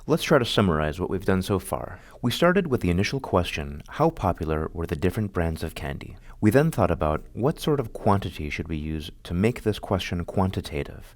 Let's try to summarize what we've done so far. We started with the initial question, how popular were the different brands of candy? We then thought about what sort of quantity should we use to make this question quantitative?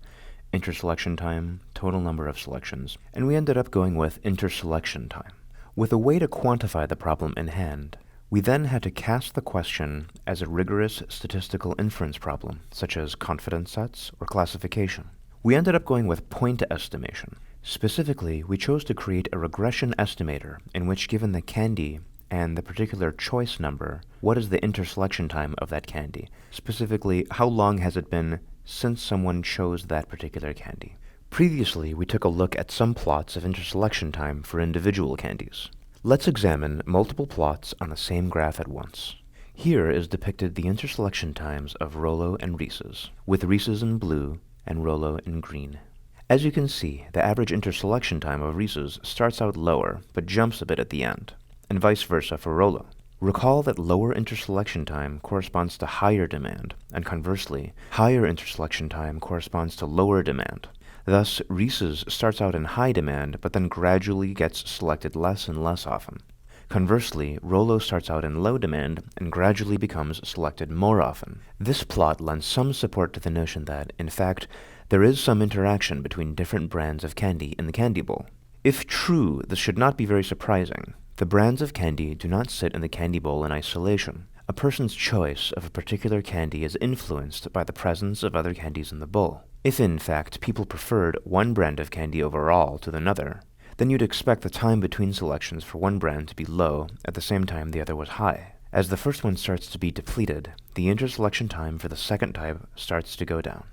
Interselection time, total number of selections, and we ended up going with interselection time. With a way to quantify the problem in hand, we then had to cast the question as a rigorous statistical inference problem, such as confidence sets or classification. We ended up going with point estimation. Specifically, we chose to create a regression estimator in which, given the candy and the particular choice number, what is the interselection time of that candy? Specifically, how long has it been since someone chose that particular candy? Previously, we took a look at some plots of interselection time for individual candies. Let's examine multiple plots on the same graph at once. Here is depicted the interselection times of Rolo and Reese's, with Reese's in blue and Rolo in green. As you can see, the average interselection time of Reese's starts out lower, but jumps a bit at the end, and vice versa for Rolo. Recall that lower interselection time corresponds to higher demand, and conversely, higher interselection time corresponds to lower demand. Thus, Reese's starts out in high demand, but then gradually gets selected less and less often. Conversely, Rolo starts out in low demand and gradually becomes selected more often. This plot lends some support to the notion that, in fact, there is some interaction between different brands of candy in the candy bowl. If true, this should not be very surprising. The brands of candy do not sit in the candy bowl in isolation. A person's choice of a particular candy is influenced by the presence of other candies in the bowl. If in fact people preferred one brand of candy overall to another, then you'd expect the time between selections for one brand to be low at the same time the other was high. As the first one starts to be depleted, the interselection time for the second type starts to go down.